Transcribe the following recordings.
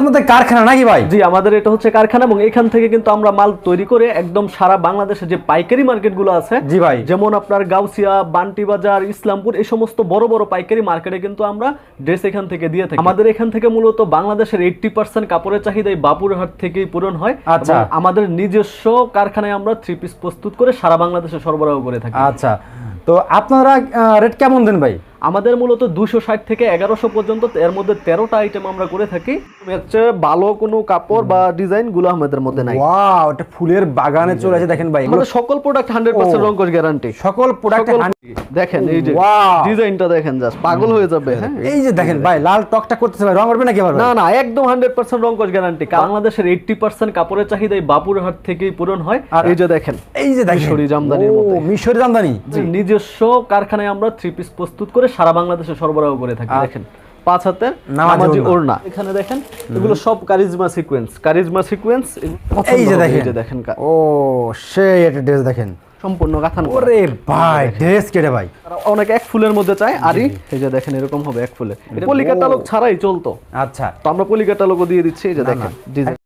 আমাদের কারখানা নাকি ভাই? জি, আমাদের এটা হচ্ছে কারখানা এবং এখান থেকে কিন্তু আমরা মাল তৈরি করে একদম সারা বাংলাদেশে যে পাইকারি মার্কেটগুলো আছে, জি ভাই, যেমন আপনার গাউসিয়া, বান্টি বাজার, ইসলামপুর, এই সমস্ত বড় বড় পাইকারি মার্কেটে কিন্তু আমরা ড্রেস এখান থেকে দিয়ে থাকি। আমাদের এখান থেকে মূলত বাংলাদেশের 80% কাপড়ের চাহিদা এই বাবুরহাট থেকেই পূরণ হয়। আচ্ছা, আমাদের নিজস্ব কারখানায় আমরা 3 পিস প্রস্তুত করে সারা বাংলাদেশে সরবরাহ করে থাকি। আচ্ছা, তো আপনারা রেট কেমন দেন ভাই? আমাদের মূলত 260 থেকে 1100 পর্যন্ত, এর মধ্যে 13টা আইটেম আমরা করে থাকি। হচ্ছে ভালো কোনো কাপড় বা ডিজাইন গুলো আমাদের মধ্যে নাই। ওয়াও, এটা ফুলের বাগানে চলে আসে দেখেন ভাই। আমাদের সকল প্রোডাক্ট 100% রংকশ গ্যারান্টি। সকল প্রোডাক্ট দেখেন এই যে ডিজাইনটা দেখেন, জাস্ট পাগল হয়ে যাবে। হ্যাঁ, এই যে দেখেন ভাই, লাল টকটা করতেছে ভাই, রং করবে নাকি আবার? না না, একদম 100% রংকশ গ্যারান্টি। বাংলাদেশের 80% কাপড়ের চাহিদা এই বাবুরহাট থেকেই পূরণ হয়। এই যে দেখেন, এই যে দেখেন মিশরি জামদানির মধ্যে। মিশরি জামদানি। নিজস্ব কারখানায় আমরা 3 পিস প্রস্তুত করে সারা বাংলাদেশে সরবরাহ করে থাকি। দেখেন 5 হাতের নামাজি ওড়না, এখানে দেখেন এগুলো সব কারিজমা সিকোয়েন্স। এই যে দেখেন, ও সেই একটা ড্রেস দেখেন সম্পূর্ণ কাঁথান। ওরে ভাই, ড্রেস কেটে ভাই অনেক এক ফুলের মধ্যে চাই। আরই এই যে দেখেন এরকম হবে এক ফুলের। এটা পলি ক্যাটালগ ছাড়াই চলতো। আচ্ছা, তো আমরা পলি ক্যাটালগও দিয়ে দিচ্ছি। এই যে দেখেন ডিজাইন।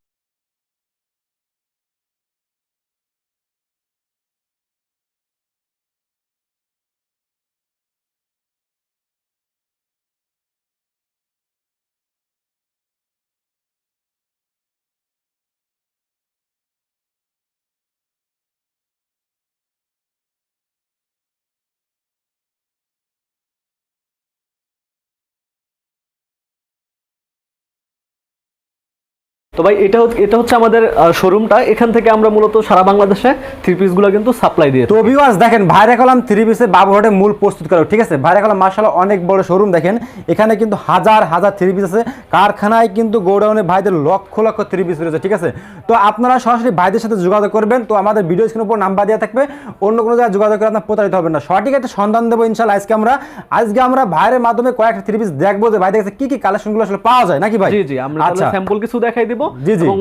তো ভাই এটা হচ্ছে আমাদের শোরুমটা। এখান থেকে আমরা মূলত সারা বাংলাদেশে 3 পিস গুলো কিন্তু সাপ্লাই দিয়ে। তো ভিউয়ার্স দেখেন, ভাইরা কলাম 3 পিসে বাবুরহাটে মূল প্রস্তুত করে, ঠিক আছে। ভাইরা কলাম মাশাআল্লাহ অনেক বড় শোরুম। দেখেন এখানে কিন্তু হাজার 3 পিস আছে। কারখানায় কিন্তু গোডাউনে ভাইদের লক্ষ 3 পিস রয়েছে, ঠিক আছে। তো আপনারা সরাসরি ভাইদের সাথে যোগাযোগ করবেন। তো আমাদের ভিডিও স্ক্রিনের উপর নাম্বার দেওয়া থাকবে, অন্য কোনো জায়গায় যোগাযোগ করে আপনার প্রতারিত হবেন না। সঠিক একটা সন্ধান দেবো ইনশাআল্লাহ। আজকে আমরা ভাইয়ের মাধ্যমে কয়েকটা 3 পিস দেখবো যে ভাইদের কাছে কি কি কালেকশনগুলো আসলে পাওয়া যায় নাকি ভাই? জি জি, আমরা তাহলে স্যাম্পল কিছু দেখাই দিব এবং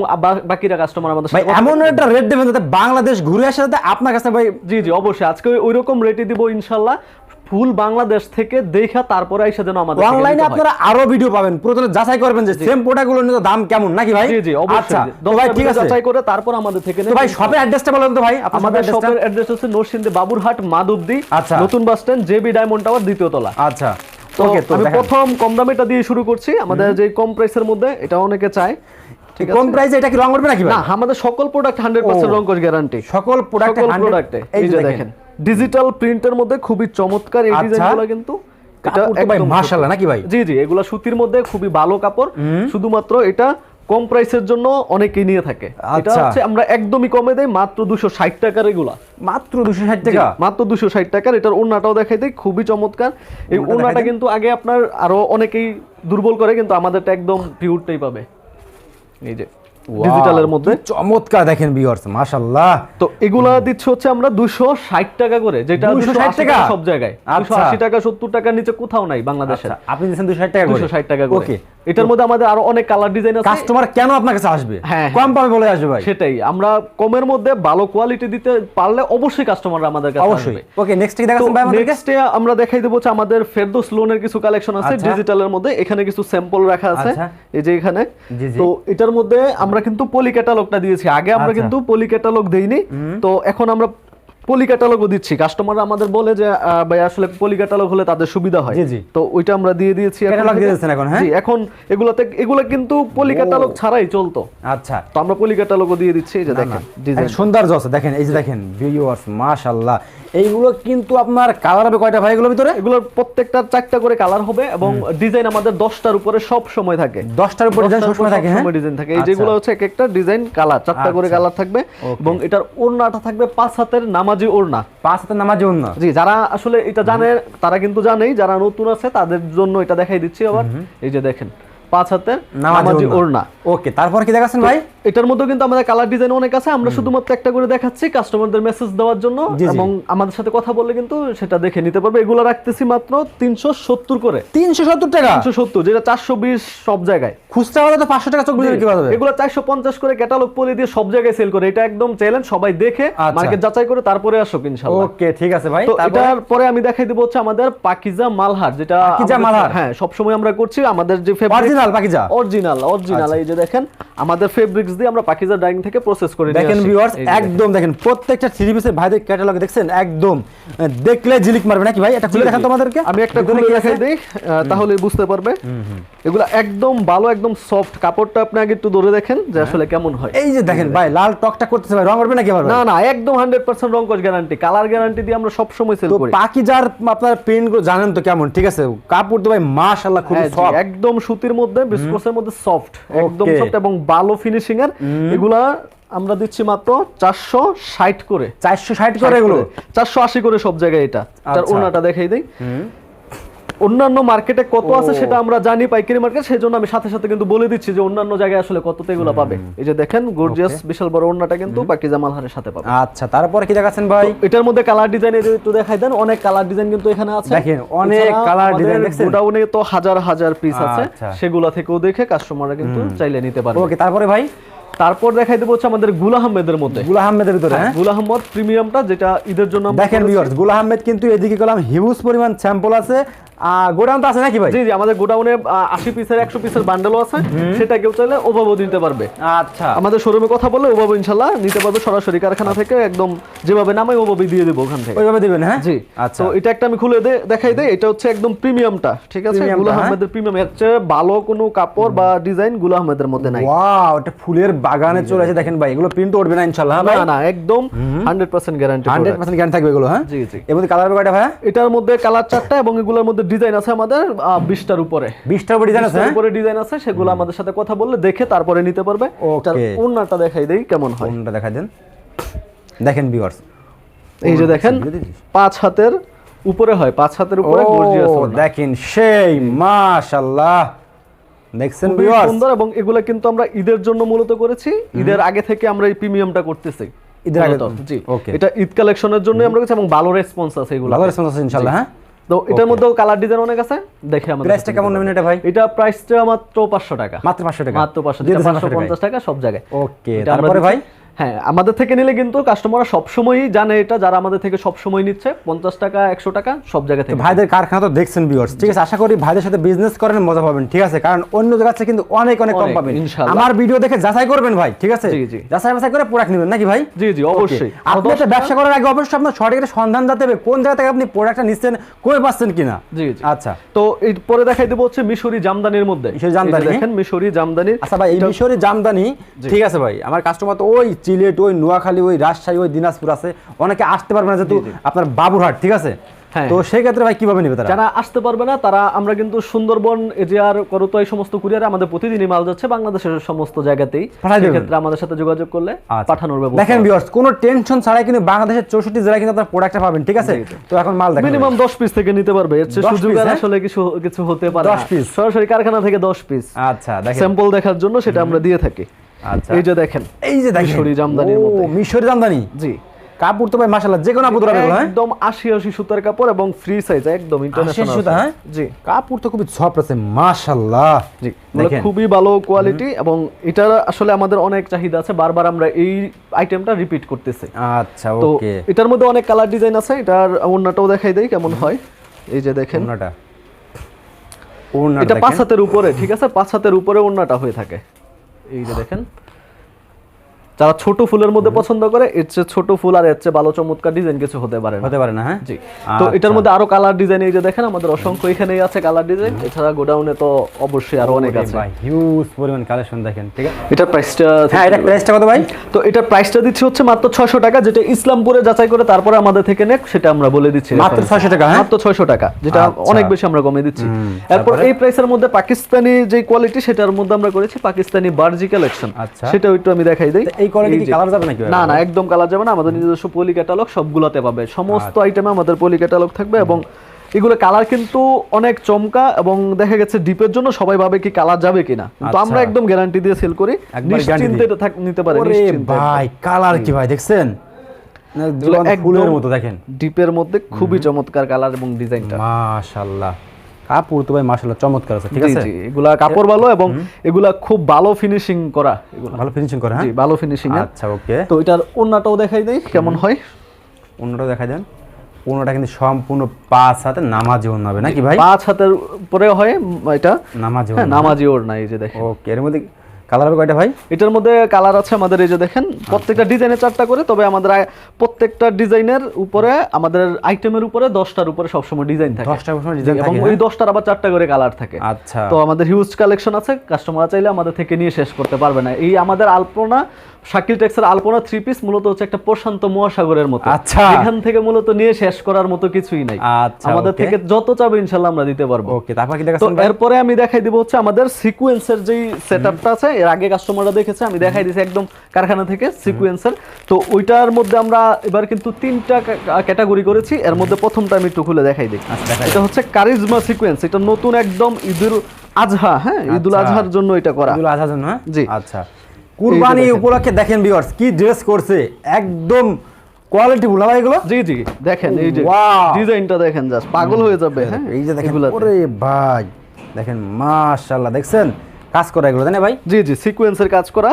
বাকিরা কাস্টমার আমাদের সাথে এমন একটা রেট দেবেন যাতে বাংলাদেশ ঘুরে আসে, যাতে আপনার কাছে ভাই। জি জি, অবশ্যই আজকে ওইরকম রেটই দিব ইনশাআল্লাহ। ফুল বাংলাদেশ থেকে দেখা তারপরে আইসা যেন আমাদের অনলাইনে আপনারা আরো ভিডিও পাবেন, পুরোটা যাচাই করবেন যে সেম প্রোডাক্টগুলোর দাম কেমন নাকি ভাই? জি জি, অবশ্যই। তো ভাই ঠিক আছে, যাচাই করে তারপর আমাদের থেকে নেবেন। তো ভাই শপের অ্যাড্রেসটা বলেন তো ভাই। আমাদের শপের অ্যাড্রেস হচ্ছে নরসিংদী বাবুরহাট মাধবদী, নতুন bus stand, JB diamond tower, দ্বিতীয় তলা। আচ্ছা, ওকে। তো আমি প্রথম কম দামেটা দিয়ে শুরু করছি। আমাদের যে কম প্রাইসের মধ্যে, এটা অনেকে চায়। ঠিক আছে, কম প্রাইসে এটা কি রং করবে নাকি ভাই? না, আমাদের সকল প্রোডাক্ট 100% রংকশ গ্যারান্টি। সকল প্রোডাক্টে এই যে দেখেন ডিজিটাল প্রিন্টের মধ্যে খুবই চমৎকার এই ডিজাইনগুলো কিন্তু। এটা একদম মাশাআল্লাহ নাকি ভাই? জি জি, এগুলা সুতির মধ্যে খুবই ভালো কাপড়। শুধুমাত্র এটা কম প্রাইসের জন্য অনেকেই নিয়ে থাকে। এটা হচ্ছে আমরা একদমই কমে দেই, মাত্র 260 টাকার। এগুলা মাত্র 260 টাকা, মাত্র 260 টাকার। এটার ওড়নাটাও দেখাই দেই, খুবই চমৎকার। এই ওড়নাটা কিন্তু আগে আপনার আরো অনেকেই দুর্বল করে, কিন্তু আমাদেরটা একদম পিওরটাই পাবে। এই যে ডিজিটালের মধ্যে চমৎকার দেখেন ভিউয়ার্স, মাশাআল্লাহ। তো এগুলা দিচ্ছে হচ্ছে আমরা 260 টাকা করে, যেটা 260 টাকা সব জায়গায়। 280 টাকা 70 টাকার নিচে কোথাও নাই বাংলাদেশে। আপনি দিচ্ছেন 260 টাকা করে। 260 টাকা করে। ওকে। এটার মধ্যে আমাদের আরো অনেক কালার ডিজাইন আছে। কাস্টমার কেন আপনার কাছে আসবে? কম পাবে বলে আসবে ভাই। সেটাই, আমরা কমের মধ্যে ভালো কোয়ালিটি দিতে পারলে অবশ্যই কাস্টমাররা আমাদের কাছে আসবে। ওকে, নেক্সট কি দেখাচ্ছেন ভাই আমাদেরকে? নেক্সটে আমরা দেখাই দেব হচ্ছে আমাদের ফেরদৌস লোনের কিছু কালেকশন আছে ডিজিটালের মধ্যে। এখানে কিছু স্যাম্পল রাখা আছে, এই যে এখানে। তো এটার মধ্যে আমরা কিন্তু পলি ক্যাটালগটা দিয়েছি। আগে আমরা কিন্তু পলি ক্যাটালগ দেইনি, তো এখন আমরা পলি ক্যাটালগও দিচ্ছি। কাস্টমাররা আমাদের বলে যে ভাই আসলে পলি ক্যাটালগ হলে তাদের সুবিধা হয়, তো ওইটা আমরা দিয়ে দিয়েছি। ক্যাটালগ দিয়ে দিয়েছেন এখন? হ্যাঁ, জি। এখন এগুলা কিন্তু পলি ক্যাটালগ ছাড়াই চলতো। আচ্ছা, তো আমরা পলি ক্যাটালগও দিয়ে দিচ্ছি। এই যে দেখেন ডিজাইন সৌন্দর্য আছে, দেখেন এই যে দেখেন ভিউয়ার্স, মাশাআল্লাহ। এইগুলো কিন্তু আপনার কালার হবে কয়টা ভাই এগুলোর ভিতরে? এগুলোর প্রত্যেকটা 4টা করে কালার হবে এবং ডিজাইন আমাদের 10টার উপরে সব সময় থাকে। 10টার উপরে ডিজাইন সব সময় থাকে? হ্যাঁ, ডিজাইন থাকে। এই যেগুলো হচ্ছে একটা ডিজাইন কালার 4টা করে কালার থাকবে এবং এটার ওড়নাটা থাকবে 5 হাতের নামাজি ওড়না। 5 হাতের নামাজি ওড়না। জি, যারা আসলে এটা জানে তারা কিন্তু জানেই, যারা নতুন আছে তাদের জন্য এটা দেখাই দিচ্ছি আবার। এই যে দেখেন 5 হাতের নামাজি ওড়না। ওকে, তারপর কি দেখাচ্ছেন ভাই? এটার মধ্যে কিন্তু আমাদের কালার ডিজাইন অনেক আছে। আমরা শুধুমাত্র একটা করে দেখাচ্ছি কাস্টমারদের মেসেজ দেওয়ার জন্য, এবং আমাদের সাথে কথা বললে কিন্তু সেটা দেখে নিতে পারবে। এগুলো রাখতেছি মাত্র 370 করে। 370 টাকা? 370, যেটা 420 সব জায়গায়। খুচরা হলে তো 500 টাকা চোখ বুঝে কি হবে? এগুলো 450 করে ক্যাটালগ পলি দিয়ে সব জায়গায় সেল করে। এটা একদম চ্যালেঞ্জ, সবাই দেখে মার্কেট যাচাই করে তারপরে আসুক ইনশাআল্লাহ। ওকে, ঠিক আছে ভাই। তো এটার পরে আমি দেখাই দেব হচ্ছে আমাদের পাকিজা মালহার, যেটা পাকিজা মালহার, হ্যাঁ সব সময় আমরা করছি। আমাদের যে অরিজিনাল পাকিজা, অরিজিনাল এই যে যে দেখেন আমাদের ফেব্রিক্স দিয়ে আমরা পাকিজা ডাইং থেকে প্রসেস করে নিয়ে দেখেন আসি। ভিউয়ার্স, এই যে একদম দেখেন প্রত্যেকটা থ্রি পিসের ভাইদের ক্যাটালগ দেখছেন, একদম দেখলে ঝিলিক মারবে নাকি ভাই? এটা খুলে দেখান তো আমাদেরকে। আমি একটা ভিতরে খুলে কি দেখাই আছে? দেই, তাহলে বুঝতে পারবে। এগুলা একদম ভালো, একদম সফট কাপড়টা আপনি আগে একটু ধরে দেখেন যে আসলে কেমন হয়। এই যে দেখেন ভাই, লাল টকটা করতেছে ভাই, রং করবে নাকি আবার ভাই? না না, একদম 100% রংকশ গ্যারান্টি, কালার গ্যারান্টি দিয়ে আমরা সব সময় সেল তো করি। পাকিজার আপনার প্রিন্ট গুলো জানেন তো কেমন, ঠিক আছে? কাপড় তো ভাই মাশাআল্লাহ খুব হ্যাঁ জি, সফট, একদম সুতির মধ্যে, বিস্কোসের মধ্যে সফট, একদম Okay. সফট এবং ভালো ফিনিশিং এর। এগুলা আমরা দিচ্ছি মাত্র 460 করে। 460 করে এগুলো? 480 করে সব জায়গায়। এটার আচ্ছা। ওনাটা দেখাই দেই। অন্যান্য মার্কেটে কত আছে সেটা আমরা জানি, পাইকারি মার্কেট, সেজন্য আমি সাথে সাথে কিন্তু বলে দিচ্ছি যে অন্যান্য জায়গায় আসলে কততে এগুলো পাবে। এই যে দেখেন গর্জিয়াস বিশাল বড় ওন্নাটা কিন্তু পাকিজা মালহারের সাথে পাবে। আচ্ছা, তারপরে কি দেখাচ্ছেন ভাই? এটার মধ্যে কালার ডিজাইন একটু দেখাই দেন, অনেক কালার ডিজাইন কিন্তু এখানে আছে। দেখেন অনেক কালার ডিজাইন দেখছেন, গোডাউনে তো হাজার হাজার পিস আছে, আচ্ছা। সেগুলা থেকেও দেখে কাস্টমাররা কিন্তু চাইলে নিতে পারবে। ওকে, তারপরে ভাই? তারপর দেখাই দেবো হচ্ছে আমাদের গুল আহমেদের মধ্যে। গুল আহমেদের ভিতরে, হ্যাঁ গুল আহমদ প্রিমিয়ামটা, যেটা ঈদের জন্য আমরা দেখেন করেছি। ভিউয়ার্স, গুল আহমেদ কিন্তু এদিকে কলাম হিউজ পরিমাণ স্যাম্পল আছে, গোডাউন তো আছে নাকি ভাই? জি জি, আমাদের গোডাউনে 80 পিসের 100 পিসের বান্ডেলও আছে, সেটা কেউ চাইলে ওভাবেও নিতে পারবে। আচ্ছা, আমাদের শোরুমে কথা বললে ওভাবে ইনশাআল্লাহ নিতে পারবে, সরাসরি কারখানা থেকে একদম যেভাবে নামাই ওভাবে দিয়ে দেব ওখান থেকে। ওইভাবে দিবেন, হ্যাঁ জি। আচ্ছা, তো এটা একটা আমি খুলে দেখাই দেই, এটা হচ্ছে একদম প্রিমিয়ামটা, ঠিক আছে? প্রিমিয়ামটা, গুল হ্যাঁ। আহমেদের প্রিমিয়াম, এর চেয়ে ভালো কোনো কাপড় বা ডিজাইন গুল আহমেদের মধ্যে নাই। ওয়াও, এটা ফুলের বাগানে চলে আসে দেখেন ভাই, এগুলো প্রিন্ট উঠবে না ইনশাআল্লাহ ভাই? না না, একদম 100% গ্যারান্টি। 100% গ্যারান্টি থাকবে এগুলো, হ্যাঁ জি জি। এর মধ্যে কালার কয়টা ভাই? এটার মধ্যে কালার 4টা এবং এগুলোর মধ্যে ডিজাইন আছে আমাদের 20টার উপরে। 20টার উপরে ডিজাইন আছে, 20টার হ্যাঁ? উপরে ডিজাইন আছে, সেগুলো আমাদের সাথে কথা বললে দেখে তারপরে নিতে পারবে। এটার ওকে, ওন্নাটা দেখাই দেই কেমন হয়। কোনটা দেখাই দেন। দেখেন ভিউয়ার্স, এই যে দেখেন 5 হাতের উপরে হয়, 5 হাতের উপরে গর্জিয়াস ওন্না। দেখেন সেই মাশাআল্লাহ, দেখছেন খুবই ভিউয়ার্স? সুন্দর, এবং এগুলা কিন্তু আমরা ঈদের জন্য মূলত করেছি। ঈদের আগে থেকে আমরা এই প্রিমিয়ামটা করতেছি। ঈদের আগে? মূলত, জি। ওকে, এটা ঈদ কালেকশনের জন্য আমরা করেছি এবং ভালো রেসপন্স আছে এগুলো। ভালো রেসপন্স আছে ইনশাআল্লাহ, হ্যাঁ। তো এটার মধ্যেও কালার ডিজাইন অনেক আছে, দেখে আমাদের প্রাইসটা কেমন নেবেন এটা ভাই? এটা প্রাইসটা মাত্র 500 টাকা। মাত্র 500 টাকা? মাত্র 500 দিয়ে টাকা, দিয়েছেন 500 550 টাকা সব জায়গায়। ওকে, এটা আমরা তারপরে ভাই? দিচ্ছি। হ্যাঁ, আমাদের থেকে নিলে কিন্তু কাস্টমাররা সবসময়ই জানে এটা, যারা আমাদের থেকে সবসময় নিচ্ছে 50 টাকা 100 টাকা সব জায়গা থেকে। ভাইদের কারখানা তো দেখছেন ভিউয়ার্স, ঠিক আছে? আশা করি ভাইদের সাথে বিজনেস করেন, মজা পাবেন, ঠিক আছে? কারণ অন্য জায়গা থেকে কিন্তু অনেক অনেক কম অনেক, পাবেন। ইনশাআল্লাহ। আমার ভিডিও দেখে যাচাই করবেন ভাই, ঠিক আছে? জি, জি। যাচাই বাছাই করে প্রোডাক্ট নেবেন নাকি ভাই? জি জি, অবশ্যই। Okay, আপনি একটা ব্যবসা করার আগে অবশ্যই আপনার সঠিক একটা সন্ধান জানতে হবে কোন জায়গা থেকে আপনি প্রোডাক্টটা নিচ্ছেন, কই পাচ্ছেন কিনা। জি জি। আচ্ছা, তো এই পরে দেখাই দেব হচ্ছে মিশরি জামদানির মধ্যে। মিশরি জামদানি? এই যে দেখেন মিশরি জামদানি। আচ্ছা ভাই, এই মিশরি জামদানি, ঠিক আছে ভাই, আমার কাস্টমার তো ওই সিলেট, ওই নোয়াখালী, ওই রাজশাহী, ওই দিনাজপুর আছে, অনেকে আসতে পারবে না যেহেতু আপনার বাবুরহাট, ঠিক আছে? হ্যাঁ। তো সেই ক্ষেত্রে ভাই কিভাবে নেবে তারা? যারা আসতে পারবে না তারা, আমরা কিন্তু সুন্দরবন, এজিআর, করতো, এই সমস্ত কুরিয়ারে আমাদের প্রতিদিনই মাল যাচ্ছে বাংলাদেশের সমস্ত জায়গাতেই। পাঠাই দেবেন? সেক্ষেত্রে আমাদের সাথে যোগাযোগ করলে আচ্ছা। পাঠানোর ব্যবস্থা। দেখেন ভিউয়ার্স, কোনো টেনশন ছাড়াই কিন্তু বাংলাদেশের 64 জেলায় কিন্তু আপনার প্রোডাক্টটা পাবেন, ঠিক আছে? তো এখন মাল দেখেন, মিনিমাম 10 পিস থেকে নিতে পারবে, এর চেয়ে 10 সুযোগ piece, আর হ্যাঁ? আসলে কিছু হতে পারে 10 না। piece? সরাসরি কারখানা থেকে 10 পিস আচ্ছা দেখেন, স্যাম্পল দেখার জন্য সেটা আমরা দিয়ে থাকি। আচ্ছা, এই যে দেখেন, এই যে দেখেন মিশরি জামদানির ও, মধ্যে। মিশরি জামদানি। জি, কাপড় তো ভাই মাশাআল্লাহ যে কোনো আপুদের হবে, হ্যাঁ? একদম 80 সুতার কাপড় এবং ফ্রি সাইজ, একদম 80 ইন্টারন্যাশনাল সুতা, হ্যাঁ? জি কাপড় তো খুবই সফট আছে মাশাআল্লাহ। জি, দেখেন খুবই ভালো কোয়ালিটি, এবং এটার আসলে আমাদের অনেক চাহিদা আছে, বারবার আমরা এই আইটেমটা রিপিট করতেছি। আচ্ছা, তো ওকে, এটার মধ্যে অনেক কালার ডিজাইন আছে, এটার ওন্নাটাও দেখাই দেই কেমন হয়। এই যে দেখেন, ওন্নাটা এটা 5 হাতের উপরে, ঠিক আছে? 5 হাতের উপরে ওন্নাটা হয়ে থাকে। এই যে দেখেন, যারা ছোট ফুলের মধ্যে পছন্দ করে, এর চেয়ে ছোট ফুল আর এর চেয়ে ভালো চমৎকার ডিজাইন কিছু হতে পারে না। হতে পারে না, হ্যাঁ? জি। তো এটার মধ্যে আরো কালার ডিজাইন, এই যে দেখেন আমাদের অসংখ্য এখানেই আছে কালার ডিজাইন, এছাড়া গোডাউনে তো অবশ্যই আরো অনেক আছে। ভাই হিউজ পরিমাণ কালেকশন দেখেন, ঠিক আছে? এটার প্রাইসটা, হ্যাঁ, এটা প্রাইসটা কত ভাই? তো এটার প্রাইসটা দিচ্ছি হচ্ছে মাত্র 600 টাকা, যেটা ইসলামপুরে যাচাই করে তারপরে আমাদের থেকে নেক, সেটা আমরা বলে দিচ্ছি মাত্র 600 টাকা, হ্যাঁ? মাত্র 600 টাকা, যেটা আচ্ছা। অনেক বেশি আমরা কমে দিচ্ছি। এরপর তারপরে? এই প্রাইসের মধ্যে পাকিস্তানি যে কোয়ালিটি, সেটার মধ্যে আমরা করেছি পাকিস্তানি বার্জি কালেকশন। আচ্ছা। সেটাও একটু আমি দেখাই দেই। এই কোয়ালিটি কি যে- কালার যাবে নাকি ভাই? না না, একদম কালার যাবে না, আমাদের নিজস্ব পলি ক্যাটালগ সবগুলোতে পাবে, সমস্ত আইটেমে আমাদের পলি ক্যাটালগ থাকবে, এবং এগুলো কালার কিন্তু অনেক চমকা, এবং দেখা গেছে ডিপের জন্য সবাই ভাবে কি কালার যাবে কিনা, কিন্তু আমরা আচ্ছা। একদম গ্যারান্টি দিয়ে সেল করি, একবার guarantee নিশ্চিন্তে নিতে পারে, ওরে নিশ্চিন্তে। ভাই, কালার কি ভাই দেখছেন? না, এগুলো জোয়ান একদম ফুলের মতো দেখেন ডিপের মধ্যে খুবই চমৎকার কালার এবং ডিজাইনটা। মাশাআল্লাহ। কাপড় তো ভাই মাশাআল্লাহ চমৎকার আছে, ঠিক জি আছে? জি, এগুলা কাপড় ভালো, এবং এগুলা খুব ভালো ফিনিশিং করা, এগুলা ভালো ফিনিশিং করে, হ্যাঁ? জি, ভালো ফিনিশিং এর। আচ্ছা, ওকে। তো এটার ওন্নাটাও দেখাই দেই কেমন হয়। অন্যটা দেখা দেন, অন্যটা কিন্তু সম্পূর্ণ 5 হাতে নামাজি ওড়না হবে নাকি ভাই? 5 হাতের উপরে হয় এটা, নামাজি হ্যাঁ ওড়না, নামাজি ওড়না, এই যে দেখেন। ওকে। এর মধ্যে কালার হবে কয়টা ভাই? এটার মধ্যে কালার আছে আমাদের, এই যে দেখেন প্রত্যেকটা ডিজাইনে 4টা করে, তবে আমাদের প্রত্যেকটা ডিজাইনের উপরে আমাদের আইটেমের উপরে 10টার উপরে সবসময় ডিজাইন থাকে, 10টার উপরে ডিজাইন থাকে, এবং ওই 10টার আবার 4টা করে কালার থাকে। আচ্ছা, তো আমাদের হিউজ কালেকশন আছে, কাস্টমাররা চাইলে আমাদের থেকে নিয়ে শেষ করতে পারবে না। এই আমাদের আলপনা, শাকিল টেক্সের আলপনা 3 পিস মূলত হচ্ছে একটা প্রশান্ত মহাসাগরের মতো। আচ্ছা, এখান থেকে মূলত নিয়ে শেষ করার মতো কিছুই নাই। আচ্ছা, আমাদের থেকে যত চাবে ইনশাআল্লাহ আমরা দিতে পারবো। ওকে, তারপর কি তো দেখাচ্ছেন? এরপরে আমি দেখাই দিব হচ্ছে আমাদের সিকোয়েন্সের যেই সেটআপটা আছে, এর আগে কাস্টমাররা দেখেছে, আমি দেখাই দিয়েছি একদম কারখানা থেকে সিকোয়েন্সের। তো ওইটার মধ্যে আমরা এবার কিন্তু 3টা ক্যাটাগরি করেছি, এর মধ্যে প্রথমটা আমি একটু খুলে দেখাই দিই। এটা হচ্ছে কারিজমা সিকোয়েন্স, এটা নতুন একদম ঈদুল আজহা, হ্যাঁ ঈদুল আজহার জন্য এটা করা। ঈদুল আজহার জন্য, হ্যাঁ জি। আচ্ছা, কুরবানি উপলক্ষে দেখেন ভিউয়ার্স কি ড্রেস করছে, একদম কোয়ালিটি ফুল ভাই এগুলো। জি জি, দেখেন এই যে ডিজাইনটা দেখেন, জাস্ট পাগল হয়ে যাবে। হ্যাঁ এই যে দেখেন, ওরে ভাই দেখেন মাশাআল্লাহ, দেখছেন কাজ করা এগুলো, তাই না ভাই? জি জি, সিকোয়েন্সের কাজ করা,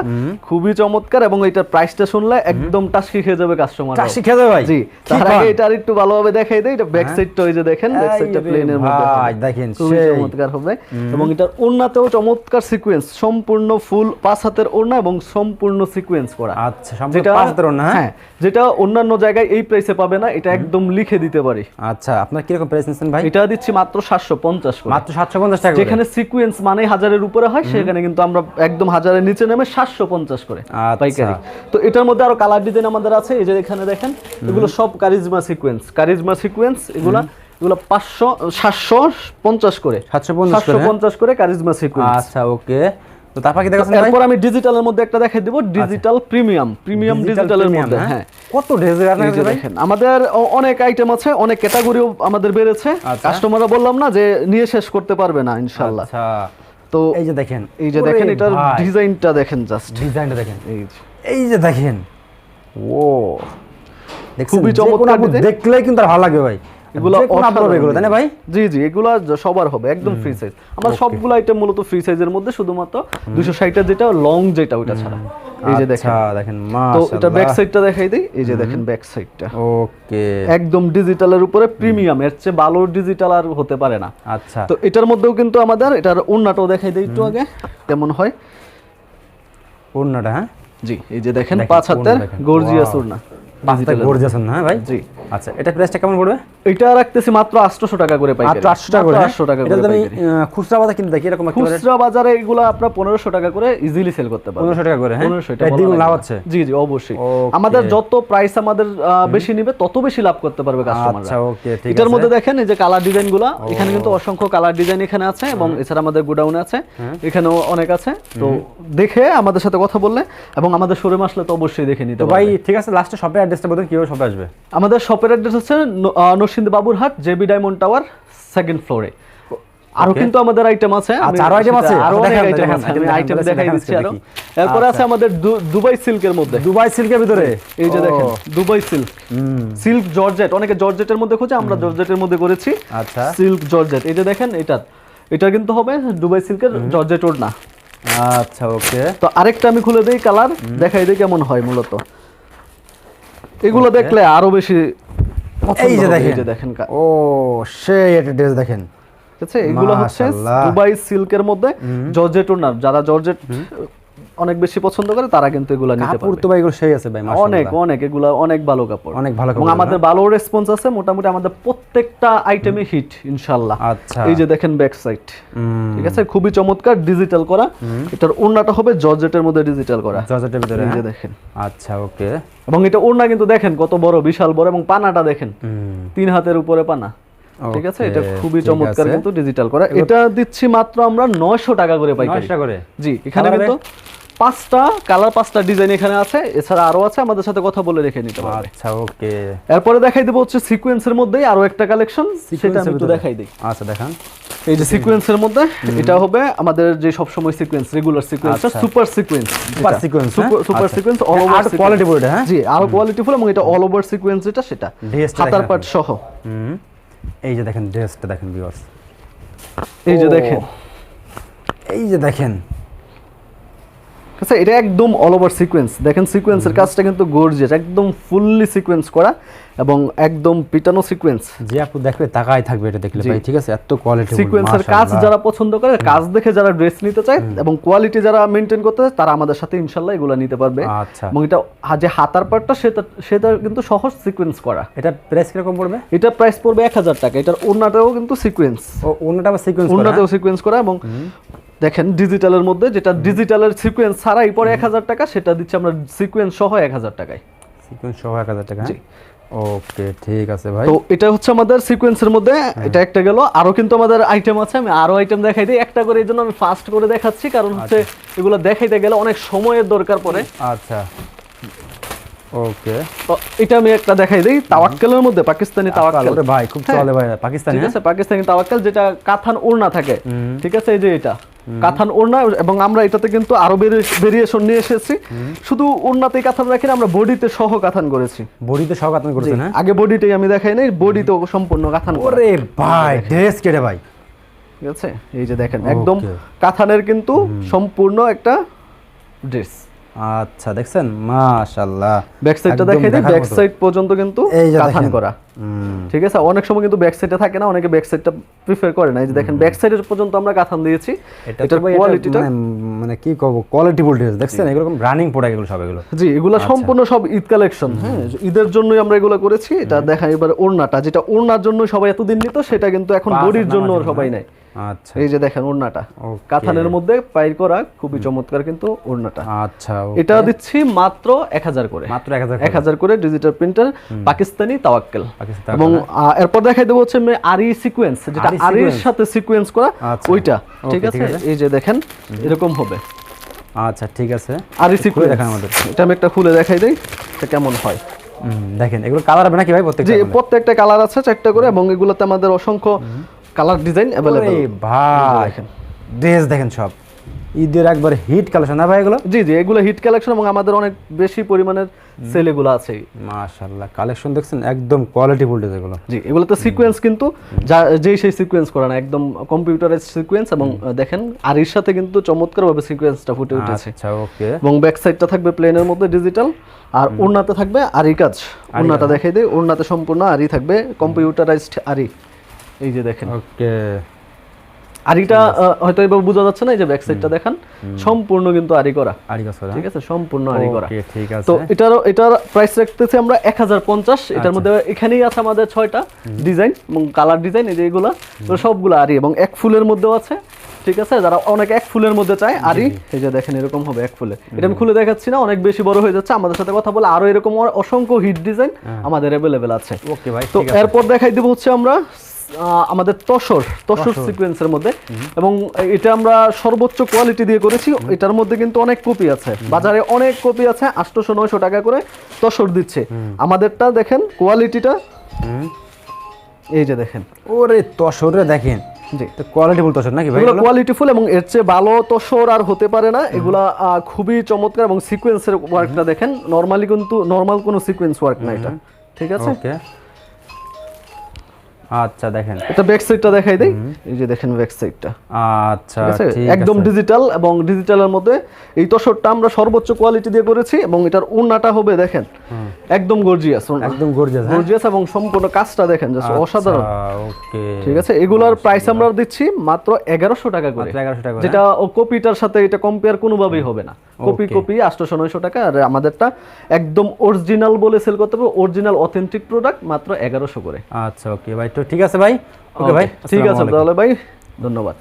খুবই চমৎকার, এবং এটার প্রাইসটা শুনলে একদম টাস্কি খেয়ে যাবে কাস্টমার। টাস্কি খেয়ে যাবে ভাই? জি। তার আগে এটা আরেকটু ভালোভাবে দেখাই দেই, এটা ব্যাক সাইডটা ওই যে দেখেন, ব্যাক সাইডটা প্লেনের মধ্যে ভাই দেখেন খুবই চমৎকার হবে, এবং এটার ওড়নাতেও চমৎকার সিকোয়েন্স, সম্পূর্ণ ফুল 5 হাতের ওড়না এবং সম্পূর্ণ সিকোয়েন্স করা। আচ্ছা, সম্পূর্ণ 5 হাতের ওড়না, হ্যাঁ, যেটা অন্যান্য জায়গায় এই প্রাইসে পাবে না, এটা একদম লিখে দিতে পারি। আচ্ছা, আপনার কি রকম প্রাইস নিছেন ভাই? এটা দিচ্ছি মাত্র 750 করে। মাত্র 750 টাকা। যেখানে সিকোয়েন্স মানে 1000-এর উপরে হয়, সেখানে কিন্তু আমরা একদম 1000-এর নিচে নেমে 750 করে পাইকারি। তো এটার মধ্যে আরো কালার ডিজাইন আমাদের আছে, এই যে এখানে দেখেন, এগুলো সব কারিজমা সিকোয়েন্স, এগুলো 500 750 করে, 750 করে কারিজমা সিকোয়েন্স। আচ্ছা, ওকে। তো তারপর কি দেখাচ্ছেন ভাই? এরপর আমি ডিজিটালের মধ্যে একটা দেখাই দেব, ডিজিটাল প্রিমিয়াম ডিজিটালের মধ্যে। হ্যাঁ, কত ড্রেস দেখেন আমাদের অনেক আইটেম আছে, অনেক ক্যাটাগরিও আমাদের বেড়েছে। কাস্টমাররা বললাম না যে নিয়ে শেষ করতে পারবে না ইনশাআল্লাহ। আচ্ছা, তো এই যে দেখেন, এটার ডিজাইনটা দেখেন, জাস্ট ডিজাইনটা দেখেন, এই যে দেখেন, ও খুবই চমৎকার, দেখলেই কিন্তু আর ভালো লাগবে ভাই। এগুলো তাই না ভাই? জি জি, এগুলো সবার হবে একদম ফ্রি সাইজ। আমরা সবগুলো আইটেম মূলত ফ্রি সাইজের মধ্যে, শুধুমাত্র 260 যেটা লং যেটা ওটা ছাড়া। এই যে দেখেন মাশাআল্লাহ। তো এটা ব্যাক সাইডটা দেখাই দেই, এই যে দেখেন ব্যাক সাইডটা ওকে, একদম ডিজিটালের উপরে প্রিমিয়াম, এর চেয়ে ভালো ডিজিটাল আর হতে পারে না। আচ্ছা, তো এটার মধ্যেও কিন্তু আমাদের এটার ওড়নাটাও দেখাই দেই একটু আগে কেমন হয় ওড়নাটা। হ্যাঁ জি, এই যে দেখেন 5 হাতের গর্জিয়াস ওড়না, গর্জিয়াস না ভাই? জি। আচ্ছা, এটা প্রাইসটা কেমন পড়বে? এটা রাখতেছি মাত্র 800 টাকা করে পাইকারি। মাত্র 800 টাকা করে? 800 টাকা করে। এটা আমি খুচরা বাজারে কিনতে দেখি এরকম একটা খুচরা বাজারে এগুলো আপনারা 1500 টাকা করে ইজিলি সেল করতে পারবেন। 1500 টাকা করে? হ্যাঁ, 1500 এটা দ্বিগুণ লাভ আছে। জি জি, অবশ্যই। আমাদের যত প্রাইস আমাদের বেশি নিবে, তত বেশি লাভ করতে পারবে কাস্টমাররা। আচ্ছা, ওকে, ঠিক আছে। এটার মধ্যে দেখেন এই যে কালার ডিজাইনগুলো, এখানে কিন্তু অসংখ্য কালার ডিজাইন এখানে আছে, এবং এছাড়া আমাদের গোডাউনে আছে, এখানেও অনেক আছে। তো দেখে আমাদের সাথে কথা বললে এবং আমাদের শোরুমে আসলে তো অবশ্যই দেখে নিতে পারবে। ভাই ঠিক আছে, লাস্টে শপের অ্যাড্রেসটা বলুন, কিভাবে শপে আসবে? আমাদের শপের অ্যাড্রেস হচ্ছে Narsingdi Baburhat, JB diamond tower, 2nd ফ্লোরে। আরো কিন্তু আমাদের আইটেম আছে, আরো আইটেম আছে, আরো অনেক আইটেম আছে, আমি আইটেম দেখাই দিচ্ছি আরো। এরপর আছে আমাদের দুবাই সিল্কের মধ্যে, দুবাই সিল্কের ভিতরে এই যে দেখেন দুবাই সিল্ক, সিল্ক জর্জেট, অনেকে জর্জেটের মধ্যে খোঁজে, আমরা জর্জেটের মধ্যে করেছি। আচ্ছা, সিল্ক জর্জেট, এই যে দেখেন এটা কিন্তু হবে দুবাই সিল্কের জর্জেট ওড়না। আচ্ছা, ওকে। তো আরেকটা আমি খুলে দেই, কালার দেখাই দেই কেমন হয়। মূলত এগুলো দেখলে আরো বেশি এই যে দেখেন, ও সেই একটা ড্রেস দেখেন, ঠিক আছে। এগুলো হচ্ছে দুবাই সিল্কের মধ্যে জর্জেট ওড়না, যারা জর্জেট অনেক বেশি পছন্দ করে তারা কিন্তু এগুলো নিতে পারবে। কাপড় তো ভাই এগুলো সেই আছে ভাই, মাশাআল্লাহ, অনেক এগুলো অনেক ভালো কাপড়, অনেক ভালো কাপড়, এবং আমাদের ভালো রেসপন্স আছে। মোটামুটি আমাদের প্রত্যেকটা আইটেমে হিট ইনশাআল্লাহ। আচ্ছা, এই যে দেখেন ব্যাক সাইড, ঠিক আছে, খুবই চমৎকার ডিজিটাল করা। এটার ওড়নাটা হবে জর্জেটের মধ্যে ডিজিটাল করা, জর্জেটের ভিতরে, এই যে দেখেন। আচ্ছা, ওকে। এবং এটা ওড়না কিন্তু দেখেন কত বড়, বিশাল বড়, এবং পানাটা দেখেন 3 হাতের উপরে পানা, ঠিক আছে। এটা খুবই চমৎকার কিন্তু ডিজিটাল করা। এটা দিচ্ছি মাত্র আমরা 900 টাকা করে পাইকারি। 900 টাকা করে? জি। এখানে কিন্তু 5টা কালার, 5টা ডিজাইন এখানে আছে, এছাড়া আরো আছে, আমাদের সাথে কথা বলে রেখে নিতে পারবে। আচ্ছা, ওকে। এরপরে দেখাই দেব হচ্ছে সিকোয়েন্সের মধ্যেই আরো একটা কালেকশন, সেটা আমি একটু দেখাই দেই। আচ্ছা, দেখান। এই যে সিকোয়েন্সের মধ্যে এটা হবে আমাদের যে সব সময় সিকোয়েন্স, রেগুলার সিকোয়েন্সটা super sequence, super sequence all over quality full, হ্যাঁ জি, আরো কোয়ালিটি ফুল, এবং এটা অল ওভার সিকোয়েন্স যেটা সেটা হাতার পাট সহ। এই যে দেখেন ড্রেসটা দেখেন ভিউয়ার্স, এই যে দেখেন, এই যে দেখেন আচ্ছা, এটা একদম অল ওভার সিকোয়েন্স, দেখেন সিকোয়েন্সের কাজটা কিন্তু গর্জিয়াস, একদম ফুললি সিকোয়েন্স করা এবং একদম পিটানো সিকোয়েন্স। যে আপু দেখবে তাকাই থাকবে এটা দেখলে ভাই, ঠিক আছে, এত কোয়ালিটি সিকোয়েন্সের কাজ যারা পছন্দ করে, কাজ দেখে যারা ড্রেস নিতে চায় এবং কোয়ালিটি যারা মেইনটেইন করতে চায়, তারা আমাদের সাথে ইনশাআল্লাহ এগুলো নিতে পারবে। আচ্ছা, এবং এটা যে হাতার পার্টটা সেটা কিন্তু সহজ সিকোয়েন্স করা। এটা প্রাইস কিরকম পড়বে? এটা প্রাইস পড়বে 1000 টাকা। এটার ওড়নাটাও কিন্তু সিকোয়েন্স, ও ওড়নাটা আবার সিকোয়েন্স করা, ওড়নাটাও সিকোয়েন্স করা এবং দেখেন ডিজিটালের মধ্যে, যেটা ডিজিটালের সিকোয়েন্স ছাড়াই পরে 1000 টাকা, সেটা দিচ্ছি আমরা সিকোয়েন্স সহ 1000 টাকায়। সিকোয়েন্স সহ 1000 টাকা। ওকে, ঠিক আছে ভাই। তো এটা হচ্ছে আমাদের সিকোয়েন্সের মধ্যে, এটা একটা গেল। আরো কিন্তু আমাদের আইটেম আছে, আমি আরো আইটেম দেখাই দিই একটা করে, এই জন্য আমি ফাস্ট করে দেখাচ্ছি, কারণ হচ্ছে এগুলো দেখাইতে গেলে অনেক সময়ের দরকার পড়ে। আচ্ছা, ওকে, তো এটা আমি একটা দেখাই দিই, তাওয়াক্কালের মধ্যে, পাকিস্তানি তাওয়াক্কাল। ওরে ভাই খুব চলে ভাই, পাকিস্তানি, ঠিক আছে, পাকিস্তানি তাওয়াক্কাল, যেটা কাথান ওড়না থাকে, ঠিক আছে, এই যে এটা কাথান ওড়না। এবং আমরা এটাতে কিন্তু আরো ভেরিয়েশন নিয়ে এসেছি, শুধু ওড়নাতেই কাথান রাখি না, আমরা বডিতে সহ কাথান করেছি। বডিতে সহ কাতান করেছেন? হ্যাঁ, আগে বডিটাই আমি দেখাই নাই, বডিতেও সম্পূর্ণ কাথান করা। ওরে ভাই ড্রেস কেটে ভাই, ঠিক আছে, এই যে দেখেন একদম কাথানের কিন্তু সম্পূর্ণ একটা ড্রেস। আচ্ছা, দেখছেন, মাশাআল্লাহ। ব্যাক সাইডটা দেখাই দিই, ব্যাক সাইড পর্যন্ত কিন্তু কাথান করা, ঠিক আছে। অনেক সময় কিন্তু ব্যাক সাইডে থাকে না, অনেকে ব্যাক সাইডটা প্রিফার করে না। এই যে দেখেন ব্যাক সাইডের পর্যন্ত আমরা কাথান দিয়েছি। এটার কোয়ালিটিটা মানে কি কব, কোয়ালিটি ভোল্টেজ দেখছেন, এরকম রানিং প্রোডাক্ট এগুলো সব, এগুলো জি, এগুলো সম্পূর্ণ সব ঈদ কালেকশন। হ্যাঁ, ঈদের জন্যই আমরা এগুলো করেছি। এটা দেখা এবার ওড়নাটা, যেটা ওড়নার জন্য সবাই এতদিন নিত, সেটা কিন্তু এখন বডির জন্য সবাই নেয়। আচ্ছা, এই যে দেখেন ওড়নাটা কাথানের মধ্যে পাইর করা, খুবই চমৎকার কিন্তু ওড়নাটা। আচ্ছা, এটা দিচ্ছি মাত্র 1000 করে, মাত্র 1000 করে ডিজিটাল প্রিন্টার, পাকিস্তানি তাওয়াক্কাল। এবং এরপর দেখাই দেবো হচ্ছে আরি সিকোয়েন্স, যেটা আরির সাথে সিকোয়েন্স করা ওইটা, ঠিক আছে। এই যে দেখেন এরকম হবে। আচ্ছা, ঠিক আছে, আরি সিকোয়েন্স দেখান আমাদের, এটা আমি একটা খুলে দেখাই দেই এটা কেমন হয়। দেখেন এগুলো কালার হবে নাকি ভাই? জি, প্রত্যেকটা কালার আছে 4টা করে, এবং এগুলোতে আমাদের অসংখ্য কালার ডিজাইন अवेलेबल। ভাই ড্রেস দেখেন সব ঈদের একবার হিট কালেকশন না ভাই এগুলো? জি জি, এগুলো হিট কালেকশন এবং আমাদের অনেক বেশি পরিমাণের সেল এগুলো আছে। মাশাআল্লাহ, কালেকশন দেখছেন একদম কোয়ালিটি ফুলটেজ এগুলো। জি, এগুলোতে সিকোয়েন্স কিন্তু যেই সেই সিকোয়েন্স করা না, একদম কম্পিউটারাইজড সিকোয়েন্স। এবং দেখেন আরির সাথে কিন্তু চমৎকারভাবে সিকোয়েন্সটা ফুটে উঠেছে। আচ্ছা, ওকে। এবং ব্যাক সাইডটা থাকবে প্লেনের মধ্যে ডিজিটাল, আর ওড়নাতে থাকবে আরি কাজ। ওড়নাটা দেখাই দেই, ওড়নাতে সম্পূর্ণ আরি থাকবে, কম্পিউটারাইজড আরি। এই যে দেখেন, ওকে, আরিটা হয়তো এবার বোঝা যাচ্ছে না, এই যে ব্যাক সাইডটা দেখেন সম্পূর্ণ কিন্তু আরি করা, ঠিক আছে, সম্পূর্ণ আরি করা। ওকে, ঠিক আছে। তো এটার প্রাইস রাখতেছি আমরা 1050। এটার মধ্যে এখানেই আছে আমাদের 6টা ডিজাইন এবং কালার ডিজাইন, এই যে এগুলা সবগুলো আরি, এবং এক ফুলের মধ্যেও আছে, ঠিক আছে। যারা অনেক এক ফুলের মধ্যে চায় আরি, এই যে দেখেন এরকম হবে এক ফুলে। এটা আমি খুলে দেখাচ্ছি না, অনেক বেশি বড় হয়ে যাচ্ছে। আমাদের সাথে কথা বলে আরো এরকম অসংখ্য হিট ডিজাইন আমাদের अवेलेबल আছে। ওকে ভাই, তো এরপর দেখাই দেব হচ্ছে আমরা আমাদের তসর সিকোয়েন্সের মধ্যে, এবং এটা আমরা সর্বোচ্চ কোয়ালিটি দিয়ে করেছি। এটার মধ্যে কিন্তু অনেক কপি আছে, বাজারে অনেক কপি আছে, 800-900 টাকা করে তসর দিচ্ছে। আমাদেরটা দেখেন কোয়ালিটিটা, এই যে দেখেন, ওরে তসরে দেখেন, জি, তো কোয়ালিটিফুল তসর নাকি ভাই? এগুলো কোয়ালিটিফুল, এবং এর চেয়ে ভালো তসর আর হতে পারে না। এগুলা খুবই চমৎকার, এবং সিকোয়েন্সের ওয়ার্কটা দেখেন, নরমালি কিন্তু নরমাল কোনো সিকোয়েন্স ওয়ার্ক না এটা, ঠিক আছে। ওকে, আচ্ছা, দেখেন এটা ব্যাক সাইডটা দেখাই দেই, এই যে দেখেন ব্যাক সাইডটা, আচ্ছা, ঠিক আছে, একদম ডিজিটাল। এবং ডিজিটালের মধ্যে এই তসরটা আমরা সর্বোচ্চ কোয়ালিটি দিয়ে করেছি, এবং এটার ওড়নাটা হবে দেখেন একদম গর্জিয়াস, একদম গর্জিয়াস, এবং সম্পূর্ণ কাজটা দেখেন জাস্ট অসাধারণ। ওকে, ঠিক আছে, এগুলার প্রাইস আমরা দিচ্ছি মাত্র 1100 টাকা করে, যেটা কপিটার সাথে এটা কম্পেয়ার কোনোভাবেই হবে না। কপি 800-900 টাকা, আর আমাদেরটা একদম অরিজিনাল বলে সেল করতে হবে, অরিজিনাল অথেন্টিক প্রোডাক্ট, মাত্র 1100 করে। আচ্ছা, ওকে ভাই, তো ঠিক আছে ভাই, ওকে ভাই, ঠিক আছে তাহলে ভাই, ধন্যবাদ।